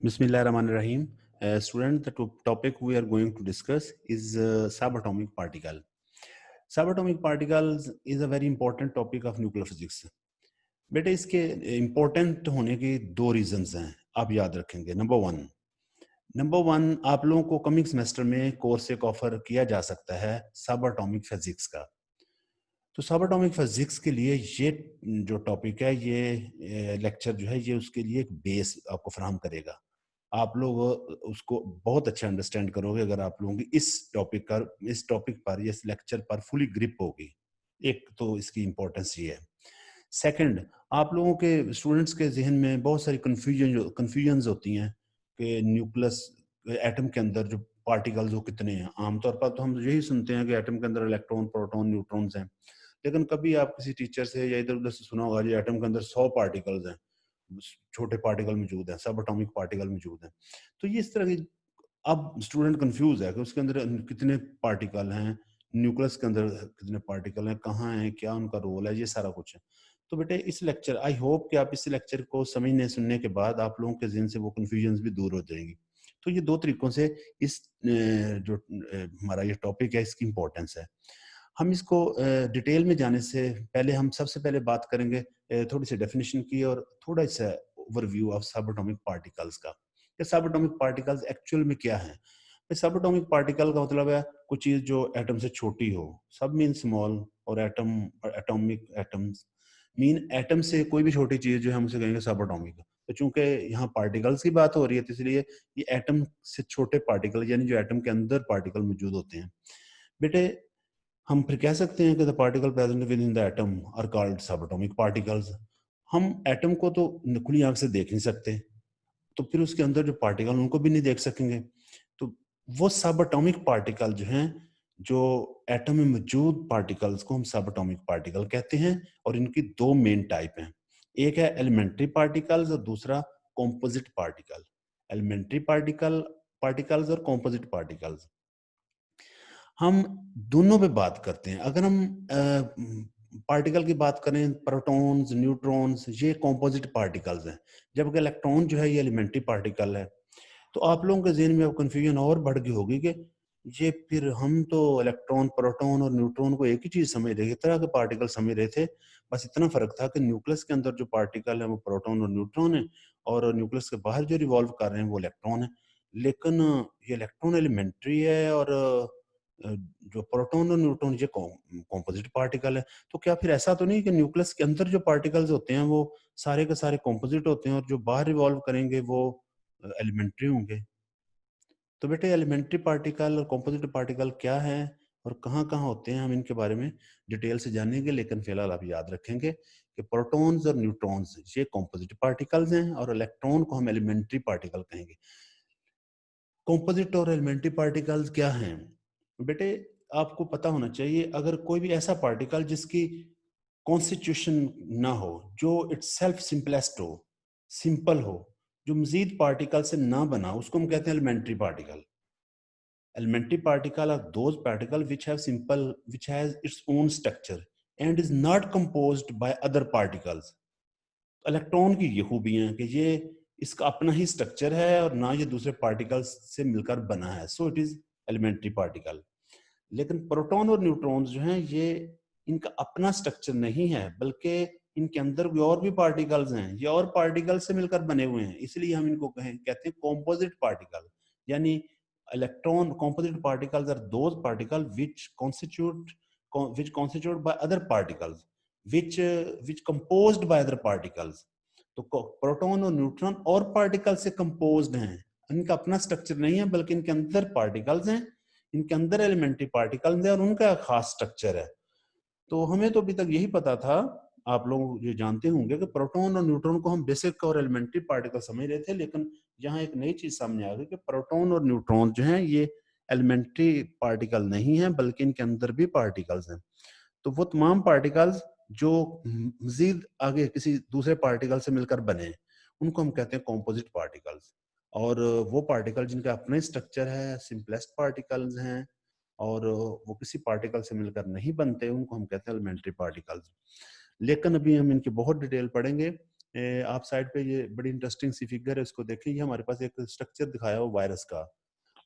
Bismillahirrahmanirrahim. Student, the topic we are going to discuss is subatomic particle. Subatomic particles is a very important topic of nuclear physics. बेटे इसके important होने के दो reasons हैं, आप याद रखेंगे। नंबर वन आप लोगों को कमिंग सेमेस्टर में कोर्स एक ऑफर किया जा सकता है सबएटॉमिक फिजिक्स का। तो सबएटॉमिक फिजिक्स के लिए ये जो टॉपिक है, ये लेक्चर जो है, ये उसके लिए एक बेस आपको फराहम करेगा। आप लोग उसको बहुत अच्छा अंडरस्टैंड करोगे अगर आप लोगों की इस टॉपिक पर इस लेक्चर पर फुली ग्रिप होगी। एक तो इसकी इंपॉर्टेंस ये है। सेकंड, आप लोगों के स्टूडेंट्स के जहन में बहुत सारी कन्फ्यूजन्स होती हैं कि न्यूक्लियस एटम के अंदर जो पार्टिकल्स वो कितने हैं। आमतौर पर तो हम यही सुनते हैं कि एटम के अंदर इलेक्ट्रॉन, प्रोटॉन, न्यूट्रॉन्स हैं, लेकिन कभी आप किसी टीचर से या इधर उधर से सुना होगा जी एटम के अंदर 100 पार्टिकल्स हैं, छोटे पार्टिकल मौजूद हैं, सब एटॉमिक पार्टिकल मौजूद हैं। तो ये इस तरह की अब स्टूडेंट कंफ्यूज है कि उसके अंदर कितने पार्टिकल हैं, न्यूक्लियस के अंदर कितने पार्टिकल हैं, कहाँ हैं, क्या उनका रोल है, ये सारा कुछ है। तो बेटे इस लेक्चर, आई होप कि आप इस लेक्चर को समझने सुनने के बाद आप लोगों के जहन से वो कंफ्यूजन भी दूर हो जाएंगी। तो ये दो तरीकों से इस जो हमारा ये टॉपिक है, इसकी इंपॉर्टेंस है। हम इसको डिटेल में जाने से पहले हम सबसे पहले बात करेंगे थोड़ी सी डेफिनेशन की और थोड़ा सा ओवरव्यू ऑफ सबएटॉमिक पार्टिकल्स का। कि सबएटॉमिक पार्टिकल्स एक्चुअल में क्या है। सबएटॉमिक पार्टिकल का मतलब है कुछ चीज जो एटम से छोटी हो। सब मीन स्मॉल, और एटम और एटॉमिक, एटम्स मीन एटम से कोई भी छोटी चीज जो है हम उसे कहेंगे सबएटॉमिक। तो चूंकि यहाँ पार्टिकल्स की बात हो रही है, तो इसलिए ये एटम से छोटे पार्टिकल, यानी जो एटम के अंदर पार्टिकल मौजूद होते हैं। बेटे हम फिर कह सकते हैं कि the particle present within the atom are called subatomic particles. हम एटम को तो खुली आंख से देख नहीं सकते, तो फिर उसके अंदर जो पार्टिकल उनको भी नहीं देख सकेंगे। तो वो सबएटॉमिक पार्टिकल जो हैं, जो एटम में मौजूद पार्टिकल्स को हम सबएटॉमिक पार्टिकल कहते हैं। और इनकी दो मेन टाइप हैं, एक है एलिमेंट्री पार्टिकल्स और दूसरा कॉम्पोजिट पार्टिकल। एलिमेंट्री पार्टिकल्स और कॉम्पोजिट पार्टिकल्स, हम दोनों पे बात करते हैं। अगर हम पार्टिकल की बात करें, प्रोटॉन्स, न्यूट्रॉन्स, ये कॉम्पोजिट पार्टिकल्स हैं, जबकि इलेक्ट्रॉन जो है ये एलिमेंट्री पार्टिकल है। तो आप लोगों के जहन में अब कंफ्यूजन और बढ़ गई होगी कि ये फिर हम तो इलेक्ट्रॉन, प्रोटॉन और न्यूट्रॉन को एक ही चीज समझ रहे थे, तरह के पार्टिकल समझ रहे थे। बस इतना फर्क था कि न्यूक्लियस के अंदर जो पार्टिकल है वो प्रोटॉन और न्यूट्रॉन है, और न्यूक्लियस के बाहर जो रिवॉल्व कर रहे हैं वो इलेक्ट्रॉन है। लेकिन ये इलेक्ट्रॉन एलिमेंट्री है, और जो प्रोटॉन और न्यूट्रॉन ये कॉम्पोजिट पार्टिकल है। तो क्या फिर ऐसा तो नहीं कि न्यूक्लियस के अंदर जो पार्टिकल्स होते हैं वो सारे के सारे कॉम्पोजिट होते हैं, और जो बाहर रिवॉल्व करेंगे वो एलिमेंट्री होंगे? तो बेटे एलिमेंट्री पार्टिकल और कॉम्पोजिट पार्टिकल क्या है और कहाँ कहाँ होते हैं, हम इनके बारे में डिटेल से जानेंगे। लेकिन फिलहाल आप याद रखेंगे कि प्रोटॉन्स और न्यूट्रॉन्स ये कॉम्पोजिट पार्टिकल्स हैं, और इलेक्ट्रॉन को हम एलिमेंट्री पार्टिकल कहेंगे। कॉम्पोजिट और एलिमेंट्री पार्टिकल्स क्या हैं बेटे, आपको पता होना चाहिए। अगर कोई भी ऐसा पार्टिकल जिसकी कॉन्स्टिट्यूशन ना हो, जो इटसेल्फ सिंपलेस्ट हो, सिंपल हो, जो मजीद पार्टिकल से ना बना, उसको हम कहते हैं elementary particle. Elementary particle are those particles which has its own structure and is not composed by other particles. Electron की ये खूबियां हैं कि ये इसका अपना ही स्ट्रक्चर है और ना ये दूसरे पार्टिकल्स से मिलकर बना है, so it is elementary particle. लेकिन प्रोटॉन और न्यूट्रॉन्स जो हैं, ये इनका अपना स्ट्रक्चर नहीं है, बल्कि इनके अंदर भी और भी पार्टिकल्स हैं, ये और पार्टिकल्स से मिलकर बने हुए हैं। इसलिए हम इनको कहते हैं कॉम्पोजिट पार्टिकल। यानी electron composite particles are those particle which constitute by other particles which composed by other particles। तो प्रोटॉन और न्यूट्रॉन और पार्टिकल से कंपोज्ड हैं, इनका अपना स्ट्रक्चर नहीं है, बल्कि इनके अंदर पार्टिकल्स हैं, इनके अंदर एलिमेंट्री पार्टिकल्स हैं और उनका खास स्ट्रक्चर है। तो हमें तो अभी तक यही पता था, आप लोग ये जानते होंगे कि प्रोटॉन और न्यूट्रॉन को हम बेसिक और एलिमेंट्री पार्टिकल समझ रहे थे, लेकिन यहाँ एक नई चीज सामने आ गई कि प्रोटॉन और न्यूट्रॉन जो हैं ये एलिमेंट्री पार्टिकल नहीं है, बल्कि इनके अंदर भी पार्टिकल्स हैं। तो वो तमाम पार्टिकल्स जो मजीद आगे किसी दूसरे पार्टिकल से मिलकर बने हैं, उनको हम कहते हैं कॉम्पोजिट पार्टिकल्स। और वो पार्टिकल जिनका अपने स्ट्रक्चर है, सिंपलेस्ट पार्टिकल्स हैं, और वो किसी पार्टिकल से मिलकर नहीं बनते, उनको हम कहते हैं एलिमेंट्री पार्टिकल्स। लेकिन अभी हम इनकी बहुत डिटेल पढ़ेंगे। आप साइड पे ये बड़ी इंटरेस्टिंग सी फिगर है, इसको देखें। ये हमारे पास एक स्ट्रक्चर दिखाया हो वायरस का।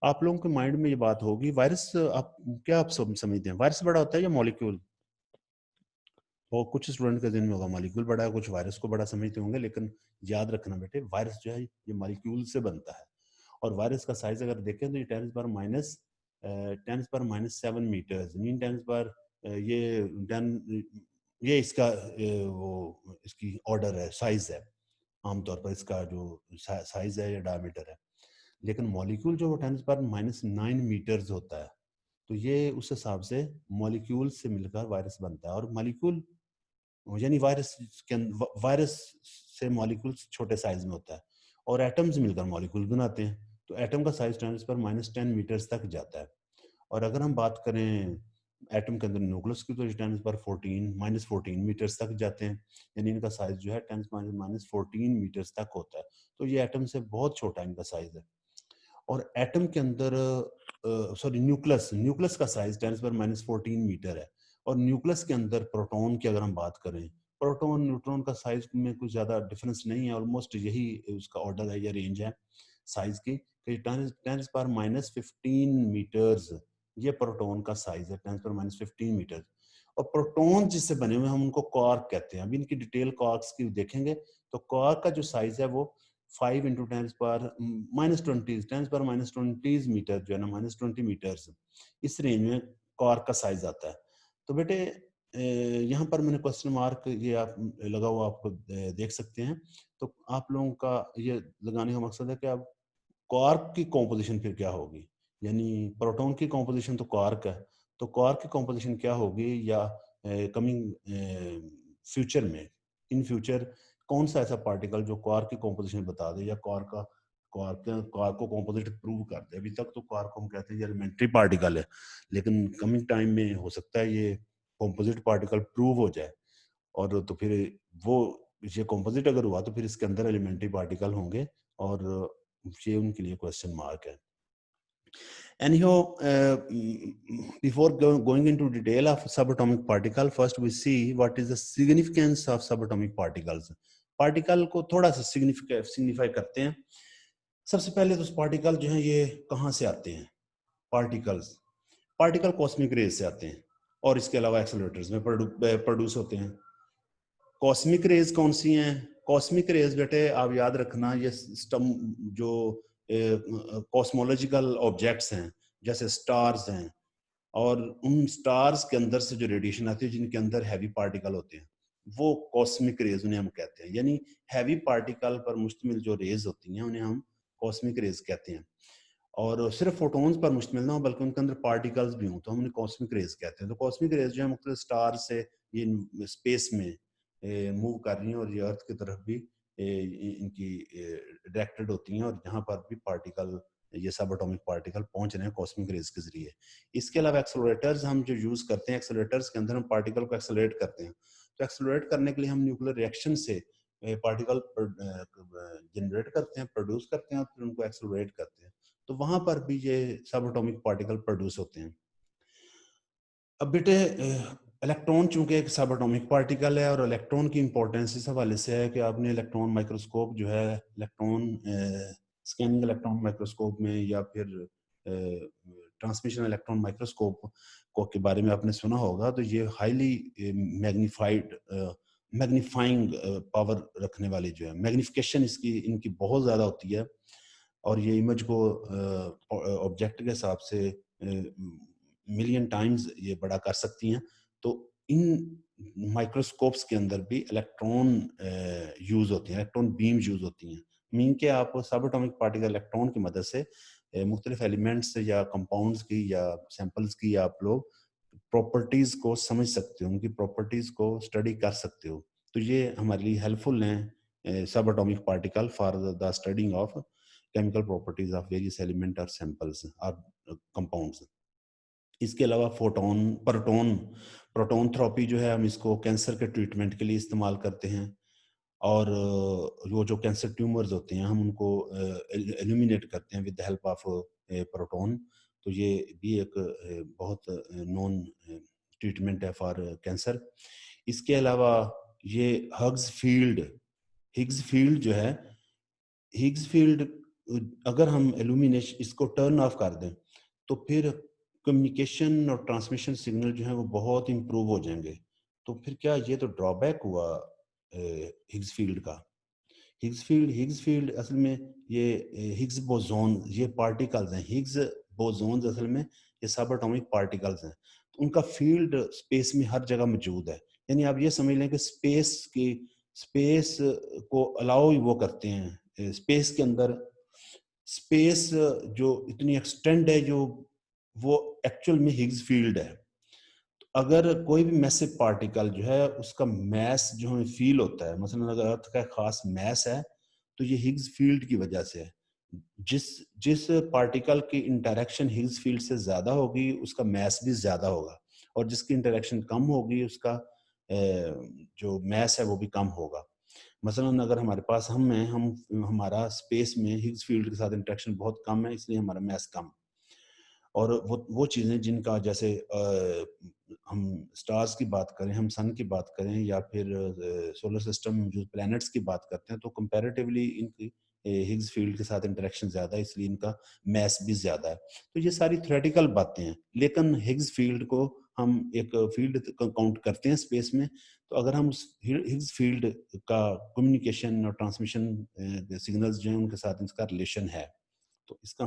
आप लोगों के माइंड में ये बात होगी, वायरस आप क्या आप समझते हैं, वायरस बड़ा होता है या मॉलिक्यूल? और कुछ स्टूडेंट के दिन में होगा मॉलिक्यूल बड़ा है, कुछ वायरस को बड़ा समझते होंगे, लेकिन याद रखना बेटे, वायरस जो है ये मॉलिक्यूल से बनता है। और वायरस का साइज अगर देखें तो ये 10⁻⁻7 मीटर्स, मीन 10 ये 10 ये इसका वो इसकी ऑर्डर है, साइज है। आमतौर पर इसका जो साइज है या डायमीटर है। लेकिन मॉलिक्यूल जो 10⁻⁹ होता है, तो ये उस हिसाब से मॉलिक्यूल से मिलकर वायरस बनता है। और मॉलिक्यूल यानी वायरस से मॉलिक्यूल छोटे साइज में होता है, और एटम्स मिलकर मॉलिक्यूल बनाते हैं। तो एटम का साइज 10⁻10 मीटर्स तक जाता है। और अगर हम बात करें एटम के अंदर न्यूक्लियस की, तो 10⁻14 -14 मीटर्स तक जाते हैं। यानी इनका साइज जो है 10⁻14 मीटर्स तक होता है। तो ये एटम से बहुत छोटा इनका साइज है। और एटम के अंदर सॉरी न्यूक्लियस न्यूक्लियस का साइज 10⁻14 मीटर है। और न्यूक्लियस के अंदर प्रोटॉन की अगर हम बात करें, प्रोटॉन न्यूट्रॉन का साइज में कुछ ज्यादा डिफरेंस नहीं है, ऑलमोस्ट यही उसका ऑर्डर है या रेंज है साइज की। 10⁻15 मीटर्स ये प्रोटॉन का साइज है, 10⁻15 मीटर। और प्रोटॉन जिससे बने हुए हम उनको क्वार्क कहते हैं। अभी इनकी डिटेल क्वार्क्स की देखेंगे तो क्वार्क का जो साइज है वो 5 × 10⁻20 मीटर जो है ना, -20 मीटर्स, इस रेंज में क्वार्क का साइज आता है। तो बेटे यहाँ पर मैंने क्वेश्चन मार्क ये आप लगा हुआ आपको देख सकते हैं। तो आप लोगों का ये लगाने का मकसद है कि आप क्वार्क की कॉम्पोजिशन फिर क्या होगी, यानी प्रोटॉन की कॉम्पोजिशन तो क्वार्क है, तो क्वार्क की कॉम्पोजिशन क्या होगी, या कमिंग फ्यूचर में, इन फ्यूचर कौन सा ऐसा पार्टिकल जो क्वार्क की कॉम्पोजिशन बता दे, या क्वार्क को कॉम्पोजिट प्रूव कर दे। अभी तक तो क्वार्क को हम कहते हैं ये एलिमेंट्री पार्टिकल है, लेकिन कमिंग टाइम में हो सकता है ये कॉम्पोजिट पार्टिकल प्रूव हो जाए। और तो फिर वो ये कॉम्पोजिट अगर हुआ तो फिर इसके अंदर एलिमेंट्री पार्टिकल होंगे, और ये उनके लिए क्वेश्चन मार्क है। Anyhow, before going into detail of subatomic particle, first we see what is the significance of subatomic particles. Particle को थोड़ा सा सिग्निफाई करते हैं। सबसे पहले तो पार्टिकल जो है ये कहाँ से आते हैं? पार्टिकल कॉस्मिक रेज से आते हैं, और इसके अलावा एक्सेलरेटर्स में प्रोड्यूस होते हैं। कॉस्मिक रेज कौन सी हैं? कॉस्मिक रेज बेटे आप याद रखना, ये सिस्टम जो कॉस्मोलॉजिकल ऑब्जेक्ट्स हैं, जैसे स्टार्स हैं, और उन स्टार्स के अंदर से जो रेडिएशन आती है जिनके अंदर हैवी पार्टिकल होते हैं, वो कॉस्मिक रेज उन्हें हम कहते हैं। यानी हैवी पार्टिकल पर मुश्तमिल जो रेज होती हैं उन्हें हम कॉस्मिक रेज कहते हैं। और सिर्फ फोटोन्स पर मुश्तमिल ना हो, बल्कि उनके अंदर पार्टिकल्स भी हों, तो हम उन्हें कॉस्मिक रेज कहते हैं। तो कॉस्मिक रेज जो है मुख्तलिफ स्टार से ये स्पेस में मूव कर रही हैं, और ये अर्थ की तरफ भी इनकी डायरेक्टेड होती हैं, और यहाँ पर भी पार्टिकल, ये सब एटॉमिक पार्टिकल पहुंच रहे हैं कॉस्मिक रेज के जरिए। इसके अलावा एक्सेलरेटर्स हम जो यूज करते हैं, एक्सेलरेटर्स के अंदर हम पार्टिकल को एक्सेलरेट करते हैं। तो एक्सेलरेट करने के लिए हम न्यूक्लियर रिएक्शन से पार्टिकल जनरेट करते हैं, प्रोड्यूस करते हैं, और फिर उनको एक्सेलरेट करते हैं। तो वहां पर भी ये सब एटॉमिक पार्टिकल प्रोड्यूस होते हैं। अब बेटे इलेक्ट्रॉन चूंकि एक सब एटॉमिक पार्टिकल है, और इलेक्ट्रॉन की इंपॉर्टेंस इस हवाले से है कि आपने इलेक्ट्रॉन माइक्रोस्कोप जो है, इलेक्ट्रॉन स्कैनिंग इलेक्ट्रॉन माइक्रोस्कोप में, या फिर ट्रांसमिशन इलेक्ट्रॉन माइक्रोस्कोप को के बारे में आपने सुना होगा। तो ये हाईली मैग्नीफाइंग पावर रखने वाली जो है, मैग्निफिकेशन इसकी इनकी बहुत ज़्यादा होती है, और ये इमेज को ऑब्जेक्ट के हिसाब से मिलियन टाइम्स ये बड़ा कर सकती हैं। तो इन माइक्रोस्कोप्स के अंदर भी इलेक्ट्रॉन यूज होती हैं, इलेक्ट्रॉन बीम यूज होती हैं। मीन के आप सब एटॉमिक पार्टिकल इलेक्ट्रॉन की मदद से मुख्तलिफ एलिमेंट्स या कंपाउंड्स की या सैंपल्स की आप लोग प्रॉपर्टीज को समझ सकते हो, उनकी प्रॉपर्टीज को स्टडी कर सकते हो। तो ये हमारे लिए हेल्पफुल हैं सब atomic particle for the studying of chemical properties of various element और सैंपल्स और कंपाउंड्स। इसके अलावा प्रोटॉन प्रोटॉन थेरेपी जो है, हम इसको कैंसर के ट्रीटमेंट के लिए इस्तेमाल करते हैं। और वो जो कैंसर ट्यूमर्स होते हैं हम उनको एल्यूमिनेट करते हैं with the help of proton. तो ये भी एक बहुत नॉन ट्रीटमेंट है फॉर कैंसर। इसके अलावा ये हग्स फील्ड हिग्स फील्ड जो है, हिग्स फील्ड अगर हम एल्यूमिनेशन इसको टर्न ऑफ कर दें तो फिर कम्युनिकेशन और ट्रांसमिशन सिग्नल जो है वो बहुत इम्प्रूव हो जाएंगे। तो फिर क्या ये तो ड्रॉबैक हुआ हिग्स फील्ड का। हिग्स फील्ड असल में ये हिग्स बोसोन, ये पार्टिकल्स हैं। हिग्स बोसोन असल में ये सब एटॉमिक पार्टिकल्स हैं। तो उनका फील्ड स्पेस में हर जगह मौजूद है। यानी आप ये समझ लें कि स्पेस को अलाउ वो करते हैं। स्पेस के अंदर स्पेस जो इतनी एक्सटेंड है, जो वो एक्चुअल में हिग्स फील्ड है। अगर कोई भी मैसिव पार्टिकल जो है उसका मैस जो हमें फील होता है, मसलन अगर अर्थ का खास मैस है तो ये हिग्स फील्ड की वजह से है। जिस जिस पार्टिकल की इंटरेक्शन हिग्स फील्ड से ज्यादा होगी उसका मैस भी ज्यादा होगा, और जिसकी इंटरेक्शन कम होगी उसका जो मैस है वो भी कम होगा। मसलन अगर हमारे पास हम हमारा स्पेस में हिग्स फील्ड के साथ इंटरेक्शन बहुत कम है, इसलिए हमारा मैस कम। और वो चीज़ें जिनका जैसे हम स्टार्स की बात करें, हम सन की बात करें, या फिर सोलर सिस्टम में जो प्लैनेट्स की बात करते हैं, तो कंपैरेटिवली इनकी हिग्स फील्ड के साथ इंटरेक्शन ज़्यादा है, इसलिए इनका मैस भी ज़्यादा है। तो ये सारी थ्योरेटिकल बातें हैं, लेकिन हिग्स फील्ड को हम एक फील्ड काउंट करते हैं स्पेस में। तो अगर हम उस हिग्स फील्ड का कम्युनिकेशन और ट्रांसमिशन सिग्नल्स जो हैं उनके साथ इसका रिलेशन है, तो इसका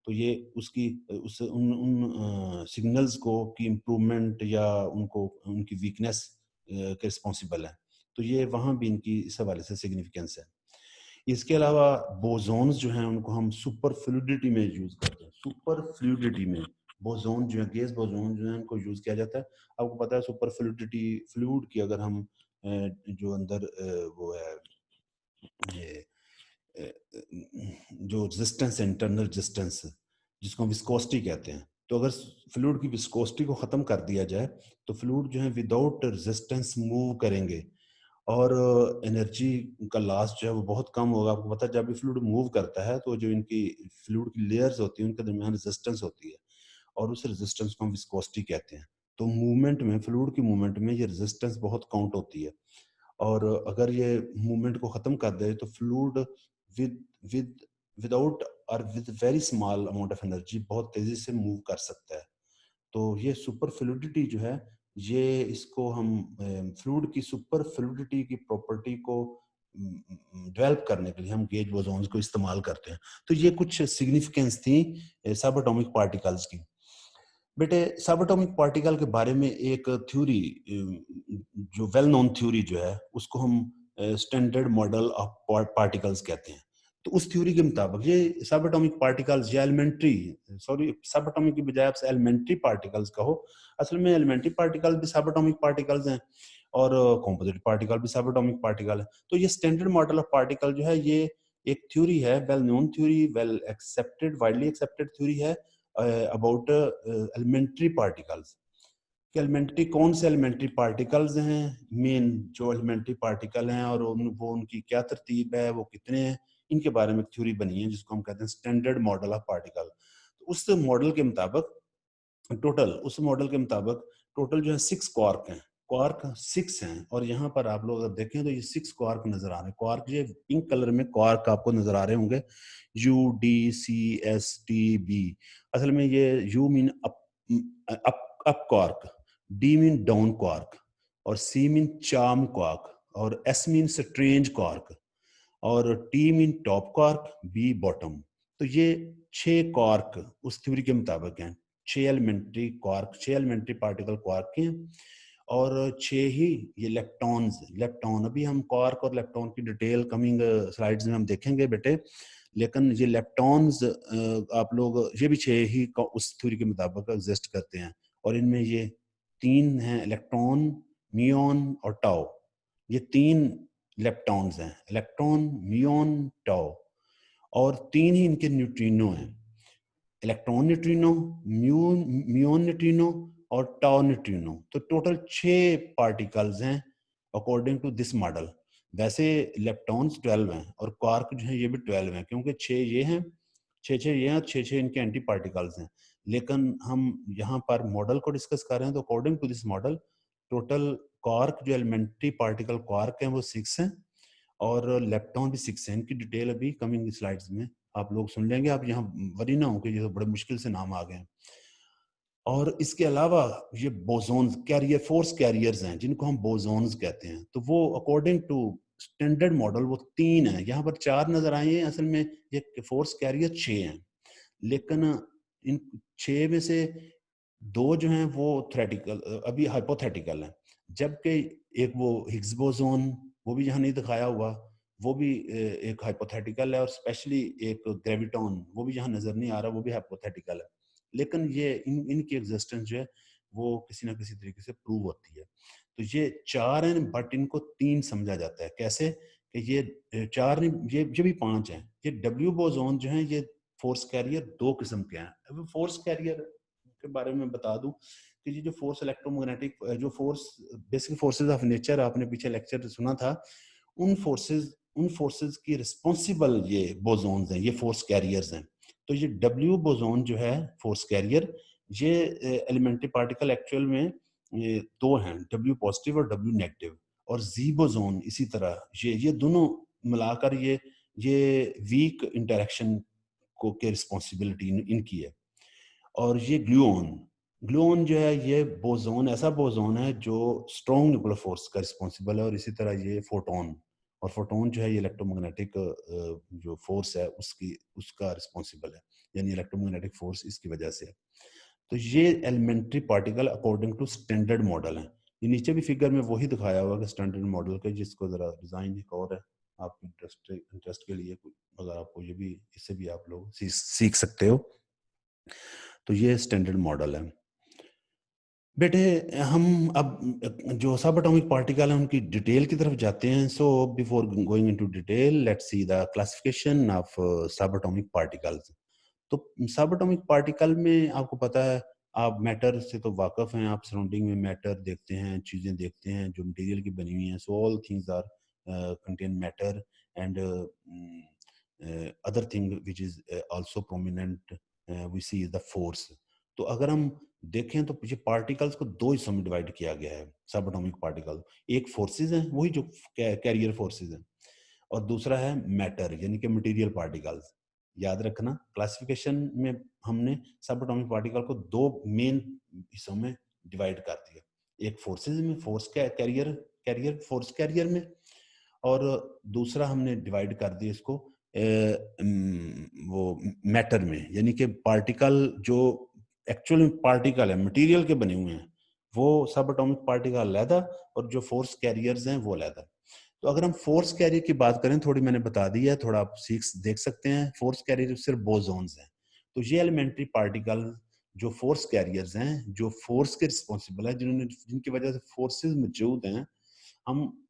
तो ये उसकी उस उन उन सिग्नल्स को की इम्प्रूवमेंट या उनको उनकी वीकनेस के रिस्पॉन्सिबल है। तो ये वहाँ भी इनकी इस हवाले से सिग्निफिकेंस है। इसके अलावा बोसोन्स जो हैं उनको हम सुपर फ्लूइडिटी में यूज़ करते हैं। सुपर फ्लूइडिटी में बोसोन जो है, गैस बोसोन जो है, उनको यूज़ किया जाता है। आपको पता है सुपर फ्लूइडिटी फ्लूइड की अगर हम जो अंदर वो है ये जो रेजिस्टेंस है, इंटरनल रेजिस्टेंस, जिसको हम विस्कोसिटी कहते हैं, तो अगर फ्लूइड की विस्कोसिटी को ख़त्म कर दिया जाए तो फ्लूइड जो है विदाउट रेजिस्टेंस मूव करेंगे, और एनर्जी का लॉस जो है वो बहुत कम होगा। आपको पता है जब भी फ्लूइड मूव करता है तो जो इनकी फ्लूइड की लेयर्स होती हैं उनके दरमियान रेजिस्टेंस होती है, और उस रेजिस्टेंस को हम विस्कोसिटी कहते हैं। तो मूवमेंट में, फ्लूइड की मूवमेंट में ये रेजिस्टेंस बहुत काउंट होती है, और अगर ये मूवमेंट को ख़त्म कर दे तो फ्लूइड विद विद विदाउट और with very small amount of energy बहुत तेज़ी से मूव कर सकता है। तो ये सुपर फ्लूइडिटी जो है, ये इसको हम फ्लूइड की सुपर फ्लूइडिटी की प्रॉपर्टी को डेवलप करने के लिए हम गेज बोसोन्स को इस्तेमाल करते हैं। तो ये कुछ सिग्निफिकेंस थी सब एटॉमिक पार्टिकल्स की। बेटे, सब एटॉमिक पार्टिकल के बारे में एक थ्योरी, जो वेल नोन थ्योरी जो है उसको हम स्टैंडर्ड मॉडल ऑफ पार्टिकल्स कहते हैं। तो उस थ्योरी के मुताबिक ये सब एटॉमिक पार्टिकल्स या एलिमेंट्री, सॉरी सब एटॉमिक की बजाय आप एलिमेंट्री पार्टिकल्स कहो, असल में एलिमेंट्री पार्टिकल्स भी सब एटॉमिक पार्टिकल्स हैं, और कॉम्पोजिट पार्टिकल भी सब एटॉमिक पार्टिकल है। तो ये स्टैंडर्ड मॉडल ऑफ पार्टिकल जो है ये एक थ्योरी है, well known theory, well accepted, widely accepted theory है अबाउट एलिमेंट्री पार्टिकल्स। कि एलिमेंट्री कौन से एलिमेंट्री पार्टिकल्स हैं, मेन जो एलिमेंट्री पार्टिकल हैं, और वो उनकी क्या तरतीब है, वो कितने हैं, इनके बारे में थ्योरी बनी है जिसको हम कहते हैं स्टैंडर्ड मॉडल ऑफ पार्टिकल। तो उस मॉडल के मुताबिक टोटल जो है 6 क्वार्क हैं। क्वार्क 6 हैं, और यहाँ पर आप लोग अगर देखें तो ये 6 क्वार्क नजर आ रहे हैं। क्वार्क ये पिंक कलर में क्वार्क आपको नजर आ रहे होंगे, UDCSTB। असल में ये U mean up quark, D mean down quark, और सी मीन चार्म क्वार्क, और एस मीन स्ट्रेंज क्वार्क, और T mean top quark, B bottom. तो ये 6 क्वार्क उस थ्योरी के मुताबिक हैं। 6 एलिमेंट्री पार्टिकल क्वार्क के हैं, और 6 ही ये लेप्टॉन। अभी हम क्वार्क और लेप्टॉन की डिटेल कमिंग स्लाइड्स में हम देखेंगे बेटे, लेकिन ये लेप्टॉन्स आप लोग ये भी 6 ही उस थ्योरी के मुताबिक एग्जिस्ट करते हैं, और इनमें ये 3 हैं, इलेक्ट्रॉन, म्यूऑन और टाउ। ये 3 लेप्टॉन्स हैं, इलेक्ट्रॉन, म्यूऑन, टाउ, और 3 ही इनके न्यूट्रिनो हैं, इलेक्ट्रॉन न्यूट्रिनो, म्यूऑन न्यूट्रिनो और टाउ न्यूट्रिनो। तो टोटल 6 पार्टिकल्स हैं अकॉर्डिंग टू दिस मॉडल। वैसे लेप्टॉन्स 12 हैं और क्वार्क जो है ये भी 12 हैं, क्योंकि 6 ये हैं, 6 ये हैं, और 6 इनके एंटी पार्टिकल्स हैं। लेकिन हम यहाँ पर मॉडल को डिस्कस कर रहे हैं, तो according to this model total quark जो एलिमेंट्री पार्टिकल क्वार्क हैं वो 6 हैं, और लेप्टॉन भी 6 है। इनकी डिटेल अभी कमिंग स्लाइड्स में आप लोग सुन लेंगे, आप यहाँ वरी ना हो कि ये तो बड़े मुश्किल से नाम आ गए हैं। और इसके अलावा ये बोसोन्स कैरियर, फोर्स कैरियर्स हैं जिनको हम बोसोन्स कहते हैं, तो वो अकॉर्डिंग टू स्टैंडर्ड मॉडल वो 3 हैं। यहाँ पर 4 नजर आए हैं, असल में ये फोर्स कैरियर 6 हैं, लेकिन इन 6 में से 2 जो हैं वो थ्योरेटिकल, अभी हाइपोथेटिकल हैं, जबकि एक वो हिग्स बोसोन वो भी यहाँ नहीं दिखाया हुआ, वो भी एक हाइपोथेटिकल है, और स्पेशली एक ग्रेविटॉन वो भी यहाँ नजर नहीं आ रहा, वो भी हाइपोथेटिकल है। लेकिन ये इनकी एग्जिस्टेंस जो है वो किसी ना किसी तरीके से प्रूव होती है। तो ये 4 हैं, बट इनको 3 समझा जाता है। कैसे कि ये 4 नहीं, ये भी 5 हैं। ये डब्ल्यू बोसोन जो है ये फोर्स कैरियर 2 किस्म के हैं। अब फोर्स कैरियर के बारे में बता दूं कि ये जो फोर्स इलेक्ट्रोमैग्नेटिक, जो force basic forces of nature आपने पीछे लेक्चर सुना था, उन फोर्सेस की रिस्पॉन्सिबल ये बोसोन्स हैं, ये फोर्स कैरियर्स हैं। तो ये डब्ल्यू बोसोन जो है फोर्स कैरियर, ये एलिमेंट्री पार्टिकल एक्चुअल में ये 2 हैं, डब्ल्यू पॉजिटिव और डब्ल्यू नेगेटिव। और जी बोसोन इसी तरह, ये दोनों मिलाकर ये वीक इंटरेक्शन को के रिस्पॉन्सिबिलिटी इनकी है। और ये ग्लूओन, ग्लूओन जो है ये बोसोन, ऐसा बोसोन है जो स्ट्रॉन्ग न्यूक्लियर फोर्स का रिस्पॉन्सिबल है। और इसी तरह ये फोटोन, और फोटोन जो है ये इलेक्ट्रोमैग्नेटिक जो फोर्स है उसका रिस्पॉन्सिबल है, यानी इलेक्ट्रोमैग्नेटिक फोर्स इसकी वजह से है। तो ये elementary particle according to standard model है। ये नीचे भी फिगर में वही दिखाया हुआ कि स्टैंडर्ड मॉडल का, जिसको जरा डिजाइन एक और है आपके इंटरेस्ट के लिए, अगर आपको ये भी, इससे भी आप लोग सीख सकते हो। तो ये स्टैंडर्ड मॉडल है। बेटे हम अब जो सब एटॉमिक पार्टिकल है उनकी डिटेल की तरफ जाते हैं। So before going into detail, let's see the classification of सब एटॉमिक पार्टिकल्स। तो सब एटॉमिक पार्टिकल में आपको पता है, आप मैटर से तो वाकिफ हैं, आप सराउंडिंग में मैटर देखते हैं, चीजें देखते हैं जो मटेरियल की बनी हुई हैं। So all things are contain matter and other thing which is also prominent we see is the force. तो अगर हम देखें तो ये पार्टिकल्स को 2 हिस्सों में डिवाइड किया गया है सब एटॉमिक पार्टिकल। एक फोर्सेस हैं, वही जो कैरियर फोर्सेस हैं, और दूसरा है मैटर यानी कि मटेरियल पार्टिकल्स। याद रखना, क्लासिफिकेशन में हमने सब एटॉमिक पार्टिकल को 2 मेन हिस्सों में डिवाइड कर दिया। एक फोर्सेस में, force carrier carrier force carrier में, और दूसरा हमने डिवाइड कर दिया इसको वो मैटर में, यानी कि पार्टिकल जो एक्चुअल पार्टिकल है, मटेरियल के बने हुए हैं, वो सब एटॉमिक पार्टिकल अलग, और जो फोर्स कैरियर्स हैं वो अलग। तो अगर हम फोर्स कैरियर की बात करें, थोड़ी मैंने बता दी है, थोड़ा आप देख सकते हैं। फोर्स कैरियर सिर्फ बोसोन्स हैं। तो ये एलिमेंट्री पार्टिकल जो फोर्स कैरियर्स हैं, जो फोर्स के रिस्पॉन्सिबल है, जिनकी वजह से फोर्सेस मौजूद हैं। हम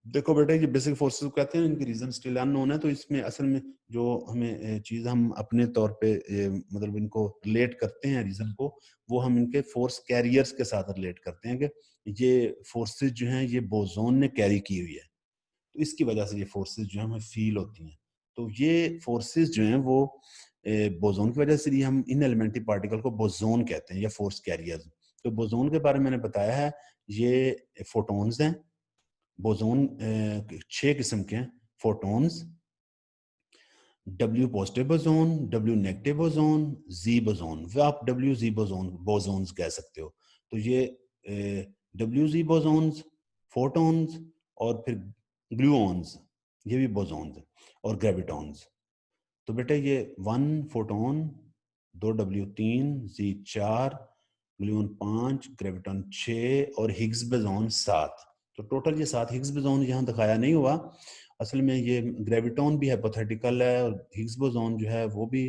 देखो बेटा, ये बेसिक फोर्सेस कहते हैं, इनकी रीजन स्टिल अननोन है। तो इसमें असल में जो हमें चीज हम अपने तौर पे मतलब इनको रिलेट करते हैं रीजन को, वो हम इनके फोर्स कैरियर्स के साथ रिलेट करते हैं कि ये फोर्सेस जो हैं ये बोसोन ने कैरी की हुई है, तो इसकी वजह से ये फोर्सेस जो है हमें फील होती हैं। तो ये फोर्सेस जो हैं वो बोसोन की वजह से ही हम इन एलिमेंट्री पार्टिकल को बोसोन कहते हैं या फोर्स कैरियर्स। तो बोसोन के बारे में मैंने बताया है, ये फोटोन्स हैं। बोसोन 6 किस्म के हैं। Photons, W positive boson, W negative boson, Z boson, वे आप डब्ल्यू जी बोसोन्स कह सकते हो। तो ये डब्ल्यू जी बोसोन्स, फोटोन्स, और फिर ग्लूओन्स, ये भी बोसोन्स, और ग्रेविटॉन्स। तो बेटे ये 1 फोटोन, 2 डब्ल्यू 3, जी 4, ग्लून 5, ग्रेविटॉन 6, और हिग्स बोसोन 7। तो टोटल ये 7 हिग्स बोसोन यहाँ दिखाया नहीं हुआ। असल में ये ग्रेविटॉन भी हाइपोथेटिकल है, और हिग्स बोसोन जो है वो भी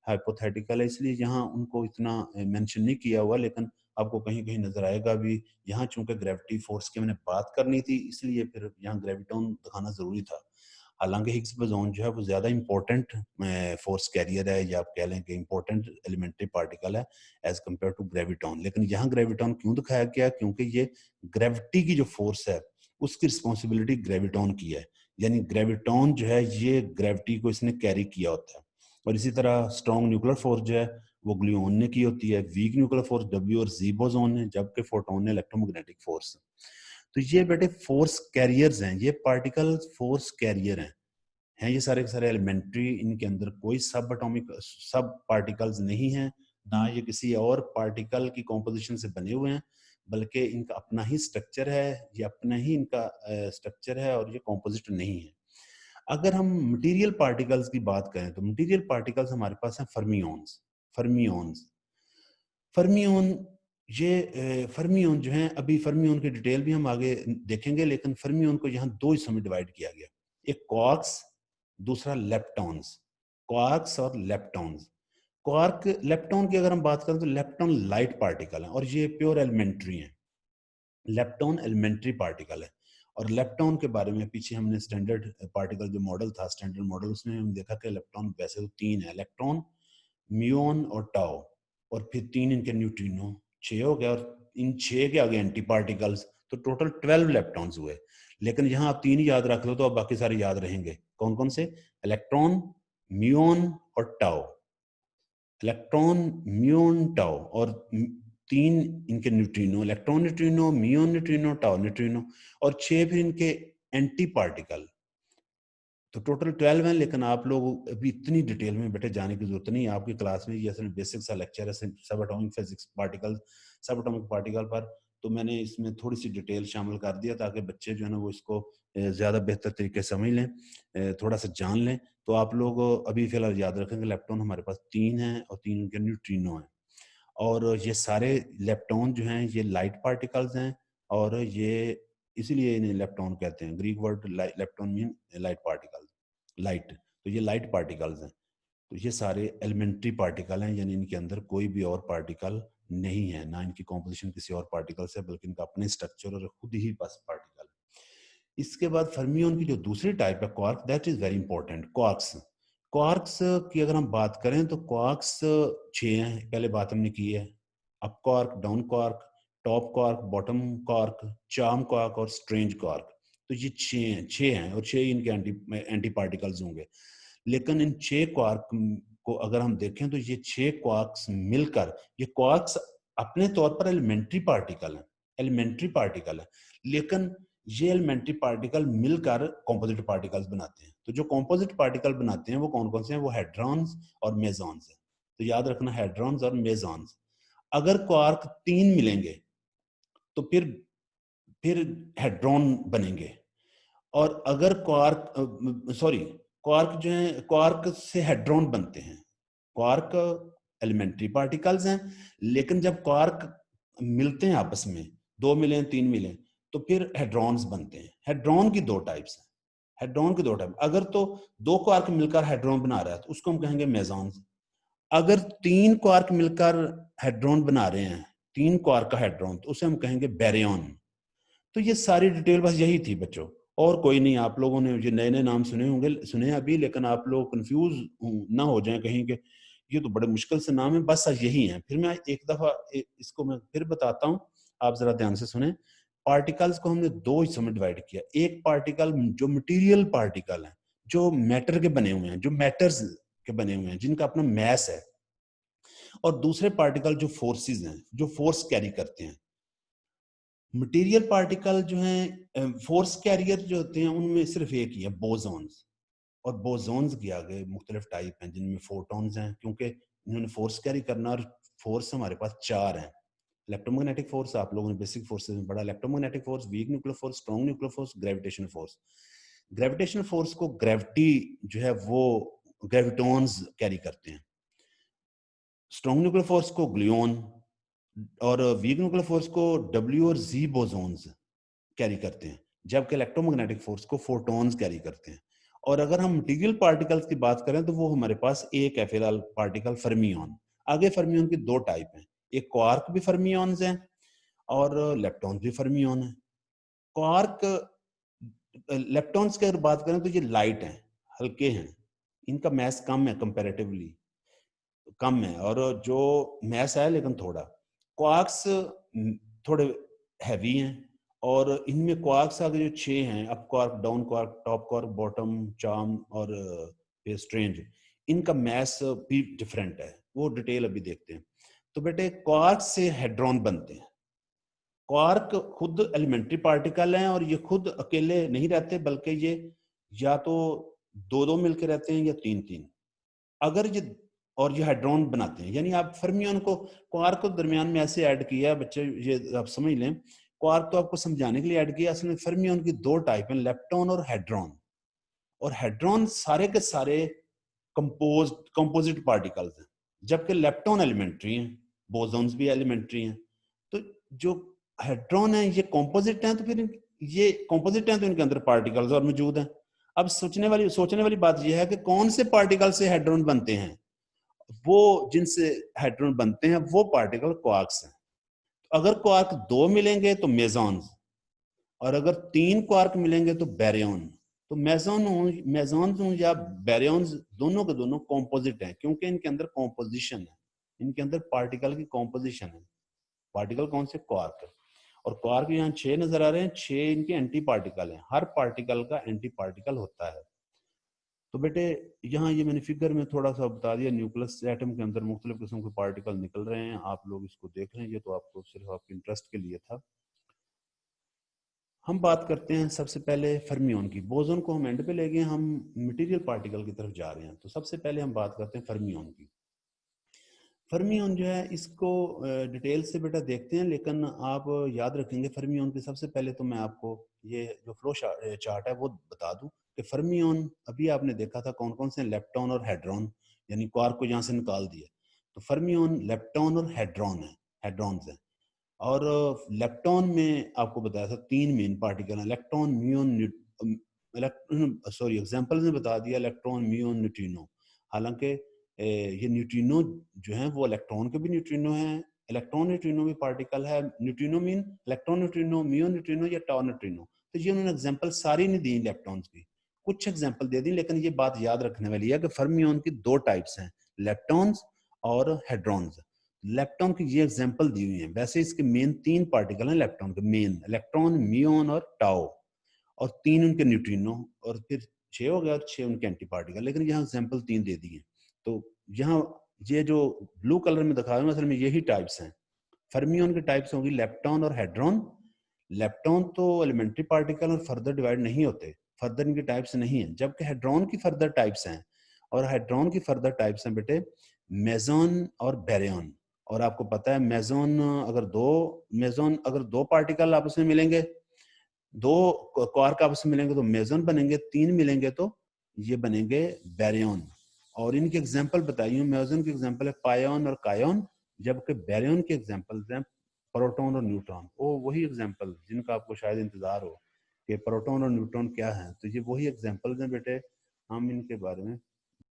हाइपोथेटिकल है, इसलिए यहाँ उनको इतना मेंशन नहीं किया हुआ। लेकिन आपको कहीं कहीं नजर आएगा भी। यहाँ चूंकि ग्रेविटी फोर्स की मैंने बात करनी थी, इसलिए फिर यहाँ ग्रेविटॉन दिखाना जरूरी था। हालांकि हिग्स बोसोन जो है वो ज्यादा इंपॉर्टेंट फोर्स कैरियर है, या आप कह लें कि इंपॉर्टेंट एलिमेंट्री पार्टिकल है एज कम्पेयर टू ग्रेविटॉन। लेकिन यहाँ ग्रेविटॉन क्यों दिखाया गया? क्योंकि ये ग्रेविटी की जो फोर्स है उसकी रिस्पॉन्सिबिलिटी ग्रेविटॉन की है, यानी ग्रेविटॉन जो है ये ग्रेविटी को इसने कैरी किया होता है। और इसी तरह स्ट्रॉन्ग न्यूक्लियर फोर्स जो है वो ग्लूओन ने की होती है। वीक न्यूक्लियर फोर्स डब्ल्यू और जी बोसोन ने, जबकि फोटोन ने इलेक्ट्रोमैग्नेटिक फोर्स। तो ये बेटे फोर्स कैरियर्स हैं, ये पार्टिकल फोर्स कैरियर हैं ये सारे के सारे एलिमेंट्री, इनके अंदर कोई सब एटॉमिक सब पार्टिकल्स नहीं हैं, ना ये किसी और पार्टिकल की कॉम्पोजिशन से बने हुए हैं, बल्कि इनका अपना ही स्ट्रक्चर है, ये अपना ही इनका स्ट्रक्चर है और ये कॉम्पोजिट नहीं है। अगर हम मटेरियल पार्टिकल्स की बात करें तो मटेरियल पार्टिकल्स हमारे पास हैं फर्मियॉन्स। फर्मियॉन्स फर्मियॉन ये फर्मियॉन जो हैं, अभी फर्मियॉन की डिटेल भी हम आगे देखेंगे, लेकिन फर्मियॉन को यहाँ दो हिस्सों में डिवाइड किया गया, एक क्वार्क्स, दूसरा लेप्टॉन्स। क्वार्क्स और लेप्टॉन्स। क्वार्क लेप्टॉन की अगर हम बात करें तो लेप्टॉन लाइट पार्टिकल है और ये प्योर एलिमेंट्री है। लेप्टॉन एलिमेंट्री पार्टिकल है और लेप्टॉन के बारे में पीछे हमने स्टैंडर्ड पार्टिकल जो मॉडल था, स्टैंडर्ड मॉडल, उसमें हम देखा कि लेप्टॉन वैसे तो तीन है, इलेक्ट्रॉन, म्यून और टाउ, और फिर तीन इनके न्यूट्रिनो, 6 हो गया, और इन 6 के आगे एंटी पार्टिकल्स, तो टोटल 12 इलेक्ट्रॉन्स हुए। लेकिन यहाँ आप तीन ही याद रख लो तो अब बाकी सारे याद रहेंगे। कौन कौन से? इलेक्ट्रॉन, म्यून और टाउ। इलेक्ट्रॉन, म्यून, टाउ, और तीन इनके neutrino, electron neutrino, muon neutrino, tau neutrino, और 6 फिर इनके एंटी पार्टिकल। तो टोटल 12 हैं, लेकिन आप लोग अभी इतनी डिटेल में बेटे जाने की जरूरत नहीं है। आपकी क्लास में ये असल बेसिक सा लेक्चर है सब एटॉमिक फिजिक्स पार्टिकल, सब एटॉमिक पार्टिकल पर, तो मैंने इसमें थोड़ी सी डिटेल शामिल कर दिया ताकि बच्चे जो है ना वो इसको ज़्यादा बेहतर तरीके से समझ लें, थोड़ा सा जान लें। तो आप लोग अभी फिलहाल याद रखेंगे लेप्टॉन हमारे पास 3 हैं और 3 उनके न्यूट्रिनो हैं, और ये सारे लेप्टॉन जो हैं ये लाइट पार्टिकल्स हैं, और ये इसीलिए इन्हें लेप्टॉन कहते हैं। Greek word lepton mean light particle, light, तो ये लाइट पार्टिकल्स हैं। तो ये सारे एलिमेंट्री पार्टिकल हैं, यानी इनके अंदर कोई भी और पार्टिकल नहीं है, ना इनकी कॉम्पोजिशन किसी और पार्टिकल से, बल्कि इनका अपने स्ट्रक्चर और खुद ही बस पार्टिकल। इसके बाद फर्मियन की जो दूसरी टाइप है quark, that is very important, quarks. Quarks की अगर हम बात करें तो क्वार्क्स 6 हैं, पहले बात हमने की है, up quark, down quark, top quark, bottom quark, charm quark और स्ट्रेंज क्वार्क। तो ये 6 हैं और 6 इनके एंटी पार्टिकल्स होंगे। लेकिन इन 6 क्वार्क को अगर हम देखें तो ये 6 क्वार्क्स मिलकर, ये क्वार्क्स अपने तौर पर एलिमेंट्री पार्टिकल है, एलिमेंट्री पार्टिकल है, लेकिन ये एलिमेंट्री पार्टिकल मिलकर कॉम्पोजिट पार्टिकल्स बनाते हैं। तो जो कॉम्पोजिट पार्टिकल बनाते हैं वो कौन कौन से हैं? वो हेड्रॉन्स और मेसॉन्स हैं। तो याद रखना, हेड्रॉन्स और मेसॉन्स। अगर क्वार्क 3 मिलेंगे तो फिर हेड्रॉन बनेंगे, और अगर क्वार्क सॉरी क्वार्क जो है, क्वार्क से हेड्रॉन बनते हैं। क्वार्क एलिमेंट्री पार्टिकल्स हैं, लेकिन जब क्वार्क मिलते हैं आपस में, 2 मिले, 3 मिले, तो फिर हेड्रॉन्स बनते हैं। हेड्रॉन की 2 टाइप्स हैं, हेड्रॉन की 2 टाइप। अगर तो 2 क्वार्क मिलकर हेड्रॉन बना रहा है तो उसको हम कहेंगे मेसॉन्स। अगर 3 क्वार्क मिलकर हेड्रॉन बना रहे हैं, 3 क्वार्क का हेड्रॉन, तो उसे हम कहेंगे बैरियन। तो ये सारी डिटेल बस यही थी बच्चों, और कोई नहीं। आप लोगों ने जो नए नए नाम सुने होंगे, सुने अभी, लेकिन आप लोग कंफ्यूज ना हो जाएं कहीं के ये तो बड़े मुश्किल से नाम है, बस यही है। फिर मैं एक दफा इसको मैं फिर बताता हूँ, आप जरा ध्यान से सुने। पार्टिकल्स को हमने 2 हिस्सों में डिवाइड किया। एक पार्टिकल जो मटेरियल पार्टिकल है, जो मैटर के बने हुए हैं, जो मैटर्स के बने हुए हैं, जिनका अपना मैस है, और दूसरे पार्टिकल जो फोर्सेस हैं, जो फोर्स कैरी करते हैं। मटेरियल पार्टिकल जो हैं, फोर्स कैरियर जो होते हैं, उनमें सिर्फ एक ही है, बोसॉन्स। और बोसॉन्स के आगे मुख्तलिफ टाइप हैं, जिनमें फोटॉन्स हैं, क्योंकि इन्होंने फोर्स कैरी करना, और फोर्स हमारे पास 4 हैं। इलेक्ट्रोमैग्नेटिक फोर्स आप लोगों ने बेसिक फोर्सेस में पढ़ा, electromagnetic force, weak nuclear force, strong nuclear force, gravitational force. Gravitational force को ग्रेविटी जो है वो ग्रेविटॉन्स कैरी करते हैं, स्ट्रॉन्ग न्यूक्लियर फोर्स को ग्लूऑन, और वीक न्यूक्लियर फोर्स को डब्ल्यू और जी बोसॉन्स कैरी करते हैं, जबकि इलेक्ट्रोमैग्नेटिक फोर्स को फोटॉन्स कैरी करते हैं। और अगर हम मटेरियल पार्टिकल्स की बात करें तो वो हमारे पास एक है फिलहाल पार्टिकल, फर्मियन। आगे फर्मियन की 2 टाइप हैं, एक क्वार्क भी फर्मियंस हैं और लेप्टॉन भी फर्मियन है। क्वार्क लेप्टॉन्स की अगर बात करें तो ये लाइट हैं, हल्के हैं, इनका मैस कम है, कंपैरेटिवली कम है, और जो मैस है लेकिन थोड़ा। क्वार्क्स थोड़े हैवी हैं, और इनमें क्वार्क्स आगे जो 6 हैं, up quark, down quark, top quark, bottom, charm और स्ट्रेंज, इनका मैस भी डिफरेंट है, वो डिटेल अभी देखते हैं। तो बेटे क्वार्क्स से हेड्रॉन बनते हैं, क्वार्क खुद एलिमेंट्री पार्टिकल हैं और ये खुद अकेले नहीं रहते, बल्कि ये या तो दो दो मिलकर रहते हैं या तीन तीन। अगर ये और ये हाइड्रोन बनाते हैं, यानी आप फर्मियन को क्वार्क को दरमियान में ऐसे ऐड किया बच्चे, ये आप समझ लें। क्वार्क तो आपको समझाने के लिए ऐड किया, असल में फर्मियन की दो टाइप हैं, लेप्टॉन और हेड्रॉन। और हेड्रॉन सारे के सारे कंपोजिट पार्टिकल्स हैं, जबकि लेप्टॉन एलिमेंट्री हैं, बोसॉन्स भी एलिमेंट्री हैं। तो जो हेड्रॉन है ये कंपोजिट हैं, तो फिर ये कंपोजिट हैं तो इनके अंदर पार्टिकल्स और मौजूद हैं। अब सोचने वाली बात यह है कि कौन से पार्टिकल से हेड्रॉन बनते हैं। वो जिनसे हेड्रॉन बनते हैं वो पार्टिकल क्वार्क्स हैं। अगर क्वार्क दो मिलेंगे तो मेसॉन्स, और अगर तीन क्वार्क मिलेंगे तो बैरियन। तो मेसॉन्स या बैरियंस दोनों के दोनों कॉम्पोजिट हैं, क्योंकि इनके अंदर कॉम्पोजिशन है, इनके अंदर पार्टिकल की कॉम्पोजिशन है। पार्टिकल कौन से? क्वार्क। और क्वार्क यहाँ 6 नजर आ रहे हैं, 6 इनके एंटी पार्टिकल हैं। हर पार्टिकल का एंटी पार्टिकल होता है। तो बेटे यहाँ ये मैंने फिगर में थोड़ा सा बता दिया, न्यूक्लियस एटम के अंदर मुख्तलिफ किस्म के पार्टिकल निकल रहे हैं, आप लोग इसको देख रहे हैं। ये तो आपको सिर्फ आपके इंटरेस्ट के लिए था। हम बात करते हैं सबसे पहले फर्मियन की। बोसॉन को हम एंड पे ले गए, हम मटेरियल पार्टिकल की तरफ जा रहे हैं। तो सबसे पहले हम बात करते हैं फर्मियन की। फर्मियन जो है इसको डिटेल से बेटा देखते हैं, लेकिन आप याद रखेंगे फर्मियन की। सबसे पहले तो मैं आपको ये जो फ्लो चार्ट है वो बता दूं कि फर्मियन अभी आपने देखा था कौन कौन से लेप्टॉन और हेड्रॉन, यानी क्वार्क को यहाँ से निकाल दिया। तो फर्मियन लेप्टॉन और हेड्रॉन्स हैं। और लेप्टॉन में आपको बताया था 3 मेन पार्टिकल हैं, इलेक्ट्रॉन, म्यून, सॉरी एग्जांपल में बता दिया, इलेक्ट्रॉन, म्यून, न्यूट्रिनो। हालांकि ये न्यूट्रिनो जो हैं वो इलेक्ट्रॉन के भी न्यूट्रिनो हैं, इलेक्ट्रॉन न्यूट्रिनो भी पार्टिकल है। Neutrino mean electron neutrino, muon neutrino या टॉर न्यूट्रिनो। तो ये उन्होंने एग्जांपल सारी नहीं दी इलेक्ट्रॉन्स की, कुछ एग्जांपल दे दी। लेकिन ये बात याद रखने वाली है कि फर्मियन की 2 टाइप्स हैं, लेप्टॉन्स और हेड्रॉन्स। लेप्टॉन की ये एग्जांपल दी हुई है। वैसे इसके मेन 3 पार्टिकल हैं लेप्टॉन के, मेन इलेक्ट्रॉन, म्यून और टाओ, और 3 उनके न्यूट्रिनो, और फिर 6 हो गया और 6 उनके एंटी पार्टिकल। लेकिन यहाँ एग्जांपल 3 दे दिए। तो यहाँ ये जो ब्लू कलर में दिखा रहा हूँ असल में यही टाइप्स हैं। फर्मियन की टाइप्स होगी लेप्टॉन और हेड्रॉन। लेप्टॉन तो एलिमेंट्री पार्टिकल और फर्दर डिवाइड नहीं होते, फर्दर इनकी टाइप्स नहीं है, जबकि हेड्रॉन की फर्दर टाइप्स हैं। और हेड्रॉन की फर्दर टाइप्स हैं बेटे मेसॉन और बैरियन। और आपको पता है मेसॉन अगर दो पार्टिकल आपस में मिलेंगे, दो क्वार्क आपस में मिलेंगे तो मेसॉन बनेंगे, 3 मिलेंगे तो ये बनेंगे बैरियन। और इनके एग्जांपल बताइए, मेसॉन की एग्जांपल है पायन और कायन, जबकि बैरियन के एग्जांपल्स हैं प्रोटॉन और न्यूट्रॉन। वो वही एग्जांपल जिनका आपको शायद इंतजार हो कि प्रोटॉन और न्यूट्रॉन क्या है, तो ये वही एग्जांपल्स हैं बेटे, हम इनके बारे में